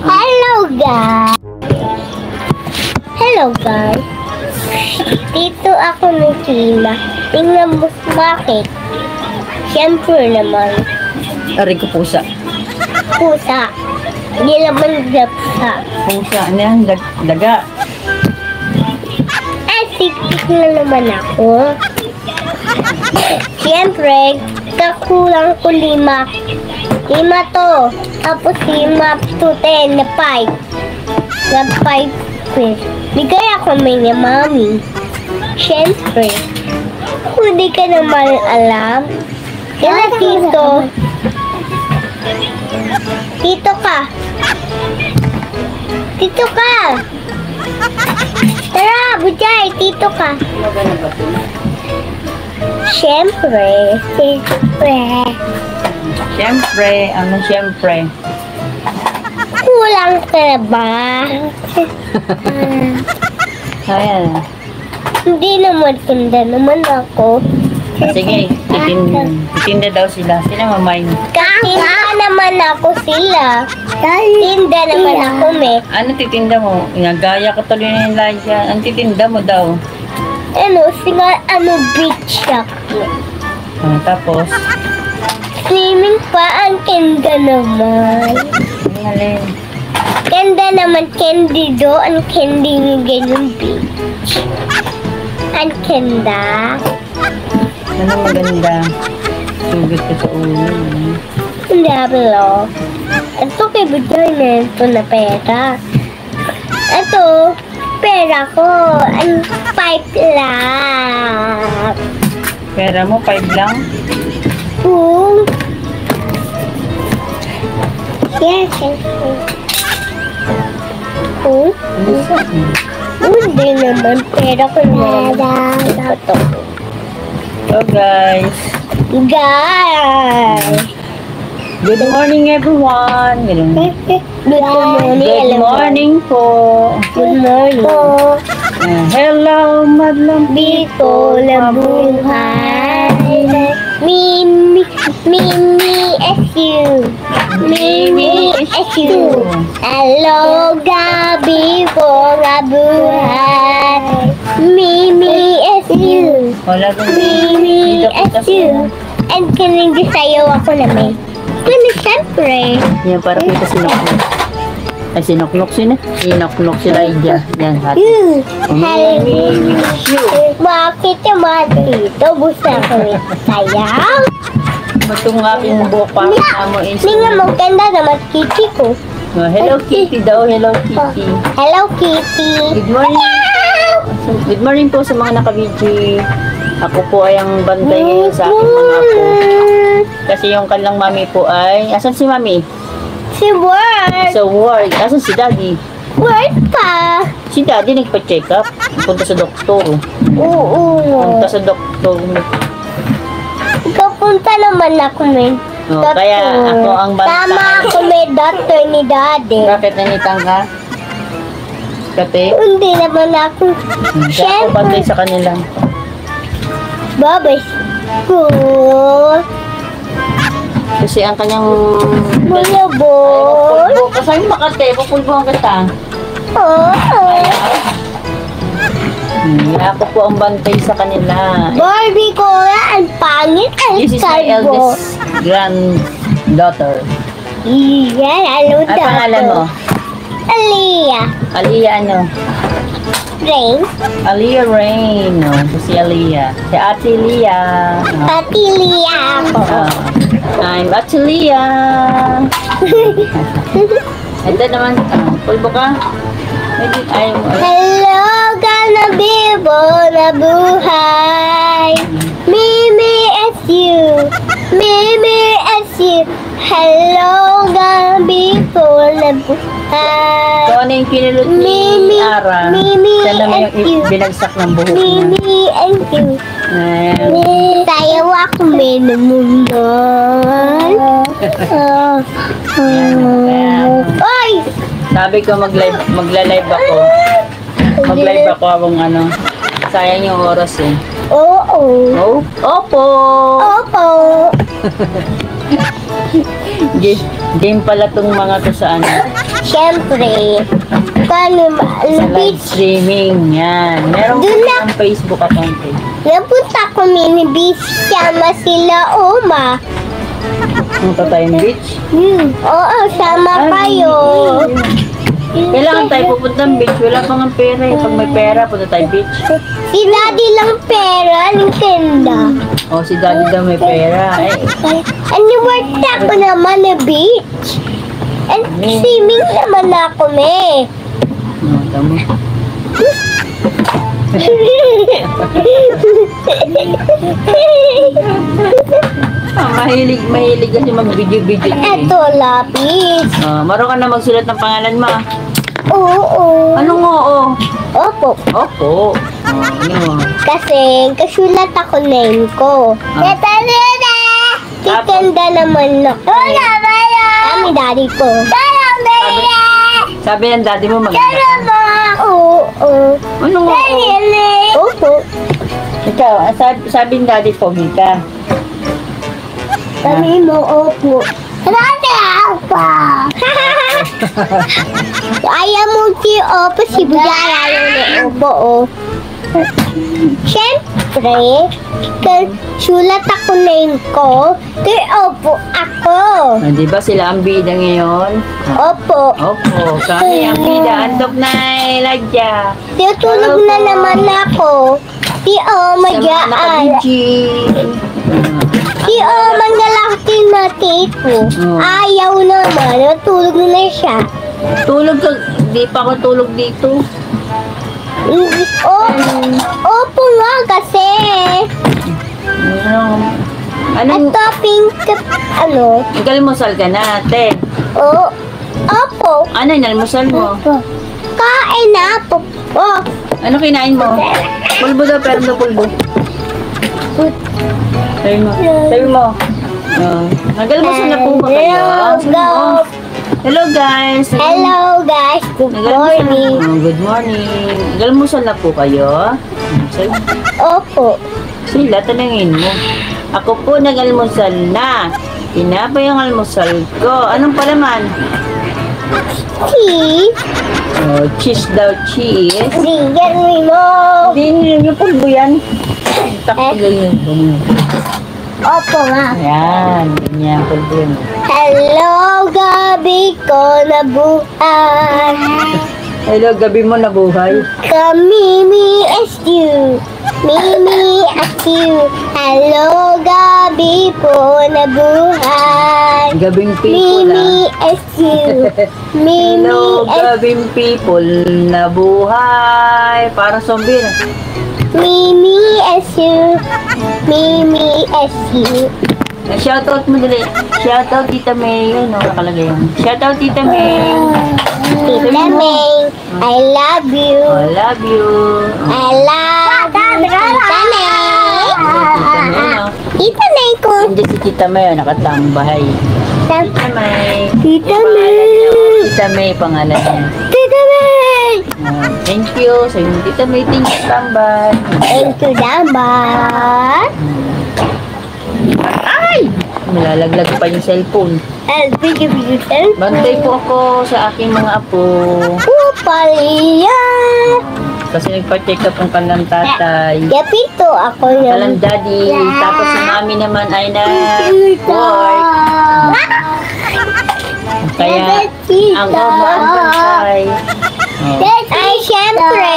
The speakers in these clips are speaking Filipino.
Hello guys! Hello guys! Dito ako ng Kima. Tingnan mo bakit. Siyempre naman. Aray ko pusa. Pusa. Hindi naman gapsa. Pusa, ano yan? Daga. Ay, sikik na naman ako. Siyempre, kakulang ko 5. 5 to. Tapos 5 to 10 na 5. Na 5 quiz. Bigay ako may mami. Siyempre. Kung di ka naman alam. Kaya tito. Tito ka. Tito ka. Tara, bujay. Tito ka. Siyempre. Siyempre, ano siyempre? Kulang ka na ba? Ayan. Hindi naman tinda naman ako. Sige, titinda daw sila. Sila mamay. Tinda naman ako sila. Tinda naman ako, me. Ano titinda mo? Gaya ka tuloy na yung Elijah. Ang titinda mo daw. Beach shop. Tapos, Swimming pa ang kenda naman. halin. Kenda naman, candy do. Ang candy ng ganyan beach. Ang kenda. Ano maganda? Sugat ka sa ulo. Hindi hablo. Ito kay Bujoy na ito na pera. Ito, pera ko. Ang 5 lang. Pera mo, 5 lang? Kung yes, kung hindi naman pera ko na ito. So guys, good morning everyone. Good Good morning po. Good morning. Hello, madlang Biko na buhay. Mimi SU. Mimi SU. Hello, gabi po na buhay. Mimi SU. Wala kang Mimi SU. And kanindi sayo ako namin. Kani siyempre. yan, para kita sinoknok. Ay, sinoknok sila Ija. Yan, hati. Hello. Bakit naman dito? Busa ko sayang. Matungapin mo buhok pa. Amo is. Tingnan mo, ganda naman kitty ko. Hello Kitty daw. Hello Kitty. Hello, Kitty. Good morning. Good morning po sa mga naka-video. Ako po ay ang bantay ngayon sa aking mga apo. Kasi yung kanilang mami po ay... Asan si mami? Si Word. Sa work. Asan si daddy? Word pa. Si daddy nagpa-check up. Punta sa doktor. Oo. Punta sa doktor. Kapunta naman ako, men. Oh, kaya ako ang bantay. Tama ako, may doctor ni Daddy. Bakit nanitang ka? Kate? Hindi naman ako. Kaya ako bantay sa kanila. Babay. Cool. Kasi ang kanyang... Mga boy. Pulbo. Kasama makate. Pupulbuhan kita. Oh. Ako po ang bantay sa kanila. Barbie ko ang pangit ang This is my kalbo. eldest granddaughter. Iyan, ano Ano pangalan mo? Aliyah. Aliyah ano? Rain. Aliyah Rain. No? Ito si Aliyah. Si Ate Liyah. Pati Liyah ako. I'm Ate Liyah. Ito naman. Pulbo ka? Ay, Hello, kanabibo na buhay. Mimi SU. Mimi SU. Hello, kanabibo na buhay. so ano yung kinulot ni Mimi, Ara? Mimi, Siya naman and you. yung binagsak ng buhok niya. Mimi SU. Tayo ako may namundan. Oy! Sabi ko magla-live ako. Mag-live ako habang ano. Sayang yung oras eh. Oo. Oh, opo! Opo. Game pala tong mga to sa ano. Siyempre, paano Sa live beach? streaming. Yan. Meron Doon na. ng Facebook account eh. Napunta ko mini beach, sama sila Oma. Punta tayong beach. Oo, sama kayo. Kailangan tayo pupunta ng beach. Wala pang ang pera eh. Pag may pera, punta tayo beach. Si Daddy lang pera, Nintendo. O, si daddy daw may pera. Eh, Ano worth ako naman na beach? And swimming naman ako, me. tama. Mahilig kasi mag-video-video. Eto, lapis. Maro ka na magsulat ng pangalan mo. Oo. Anong oo? Opo. Opo. Ano? Kasi, kasulat ako name ko. Tatalina! Titenda naman ako. Kami daddy ko. Sabi ng daddy mo maganda. Oo. Anong oo? Opo. Ikaw, sabi ng daddy pogi ka. Sabi mo, opo. Dati apa? Ayaw mo si opo, si Bujara yung opo, oh. Siyempre, sulat ako name ko, kay opo ako. Di ba sila ang bida ngayon? Opo. Opo, kami ang bida. Antok na Elijah. Tutulog na naman ako. Si Oma Sa mga dyan. naka-BG. Si Oma na lang tinatid ko. Oh. Ayaw naman, natulog na siya. Tulog ka. Di pa ako tulog dito. Opo nga kasi. Anong Ito pink, ano? nagkalmusal ka na, te? Opo. Ano yung nalmusal mo? Kain na po. Ano kinain mo? Pulbo daw, pero daw pulbo. Sabi mo. Sabi mo. Nagkalmusal na po ba kayo? Hello guys. Hello guys, good morning. Good morning. Nagkalmusal na po kayo? Opo. Sila, tanangin mo. Ako po nag-almusal na. Pinapay ang almusal ko. Anong palaman? Cheese. Cheese daw, cheese. Bigyan mo. Hindi, yung pulbo yan. Takot lang yun. Opo nga. Ayan, ganyan, pulbo yan. Hello, gabi ko na buhay. Hello, gabi mo nabuhay. Mimi is you. Mimi is you. Hello, gabi po na buhay. Gabing people, Mimi is you. Mimi Hello, is gabing people na buhay. Parang zombie na. Mimi is you. Mimi is you. Shoutout mo dali. Shoutout Tita May. Yun, nakalagay yun. Shoutout Tita May. Tita May, I love you. I love you. I love you, Tita May. Tita May, no? Tita May ko. Hindi si Tita May, nakatambay. Tita May. Tita Yung pangalan May. niyo, Tita May, pangalan niya. Tita May. Thank you. Sa inyo, Tita May, thank you, tambay. Thank you, Damat. Ay! Malalaglag pa yung cellphone. I'll pick up your cellphone. Bantay po ako sa aking mga apo. Paliya. Kasi nagpa-check up ang kanilang tatay. Yapito ako Kalang yung... daddy. Tapos si mami naman ay na-work. Kaya ang oma ang bantay. Ay, syempre.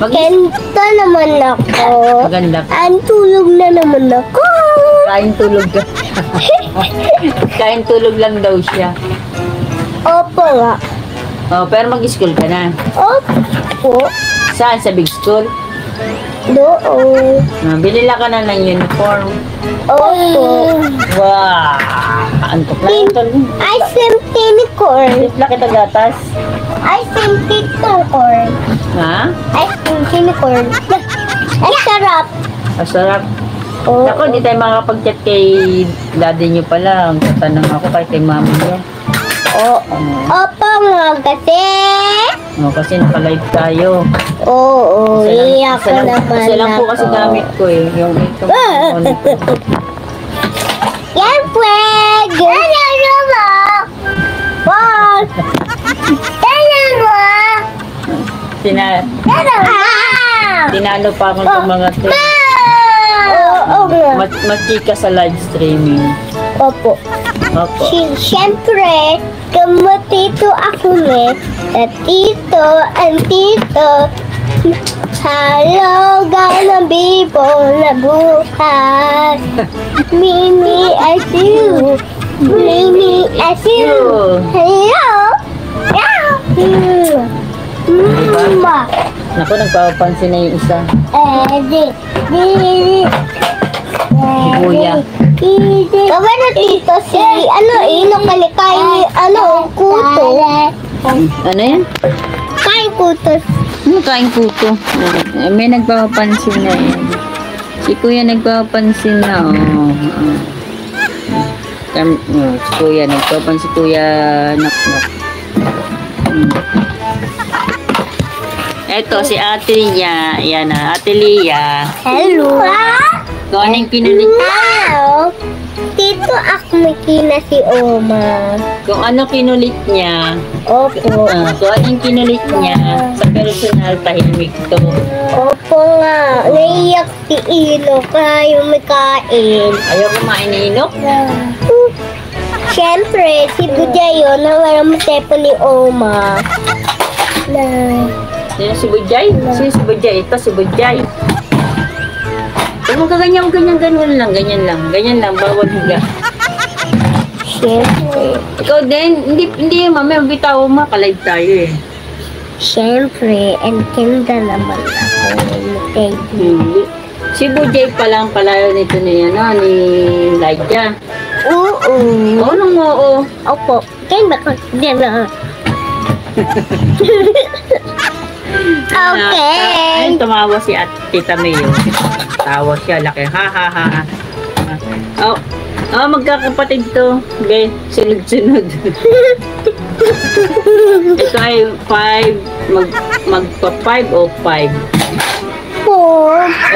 Kento naman ako. Maganda. Ang tulog na naman ako. Kain tulog ka. Kain tulog lang daw siya. Opo nga. Pero mag-school ka na. Opo. Saan? Sa big school? Doon. Binila ka na ng uniform. Opo. Wow! Antok na yun. Ice cream tinicorn. Tipla kita gatas. Ice cream tinicorn. Ha? Ice cream tinicorn. Ay, sarap. Masarap. Oo. Ako, di tayo makakapag-chat kay daddy niyo pala. Ang tatanong ako kay mami niyo. Opo nga kasi. Kasi naka-live tayo. Oo, iyak ko naman Isa lang po kasi ako. gamit ko eh. Yung ito. Yan, friend. Tinalo pa ako ng mga machika sa live streaming. Opo. Opo. Siyempre, kamatito ako at tito, haloga ng bibo na buhay. Mimi as you, hello. Mama. Naku, nagpapansin na yung isa. Kuya. Kawa na tito si, kalikay ni, kuto. Ano yan? Kain kuto. Kain kuto. May nagpapansin na yan. Si kuya nagpapansin na. Si kuya nagpapansin. Si kuya nak. Eto, si Ate Lia. Yan na, Ate Lia. Hello. Kung anong kinulit Hello. Tito ako may kina si Oma. Kung ano kinulit niya. Opo. Kung anong kinulit niya. Sa personal, tahimik to. Opo nga. Naiyak si Ino kaya may kain. Ayaw kumain ni Inok? Siyempre, si Bujayo na walang tepo ni Oma. Sino si Bujay? Sino si Bujay? Ito si Bujay. Huwag ka ganyan lang, bawal higa. Siyempre. Ikaw din, hindi mami, bitaw mo, kalive tayo eh. Siyempre, and kinda naman ako. Si Bujay pa lang pala nito ni Lydia. Oo. Anong oo? Opo. Kaya ba ko? Okay. Ay, tumawa si Tita Mayo. Tawa siya, laki. Ha. Magkakapatid to. Okay, sunod-sunod. Ito ay 5, magpa-5 o 5? 4.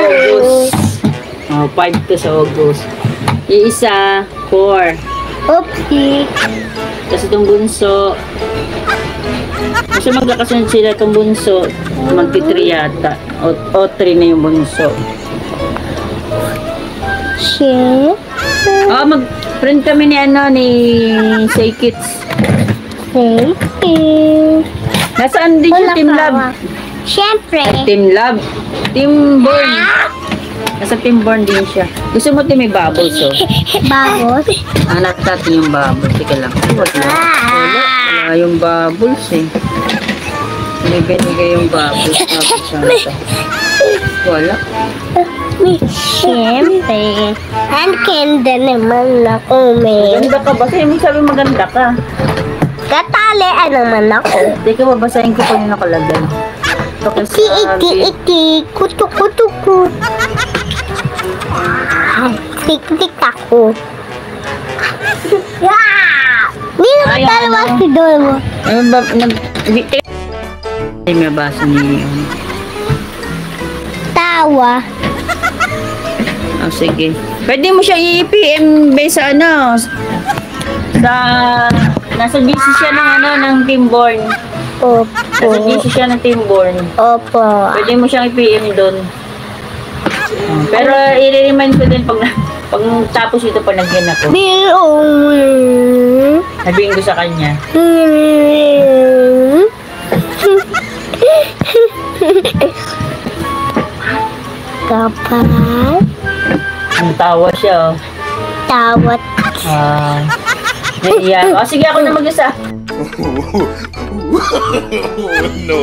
August. 5 to sa August. Yung isa, 4. Oopsie. Kasi itong bunso, kasi magkakasunod sila itong bunso, magti-3 yata. O 3 na yung bunso. Shit. Mag-friend kami ni Say Kids. Thank you. Nasaan din yung Team Love? Siyempre. Team Love. Team Born. Nasa Team Born din siya. Gusto mo Team Bubbles, oh? Bagos. Hanap natin yung Bubbles. Sige lang. Wala yung Bubbles, eh. Binigay yung Bubbles. Wala. Siyempre. Ang ganda naman ako, Maganda ka ba? Sa'yo mo sabi maganda ka. Katalian naman ako. Teka, babasahin ko pa yung nakalagay. Iki, kutu. Tik ako. Hindi naman dalawa si Dolmo. Ay, may basa niya yun. Tawa. Sige. Pwede mo siya i-PM sa nasa busy siya ng Team Born. Opo. Nasa busy siya ng Team Born. Opo. Pwede mo siyang i-PM doon. Pero i-remind ko din pag tapos ito panagyan ako. Sabihin ko sa kanya. Kapal. Ang tawa siya, oh. Tawat. Naiiyak. Sige, ako na mag-isa. No.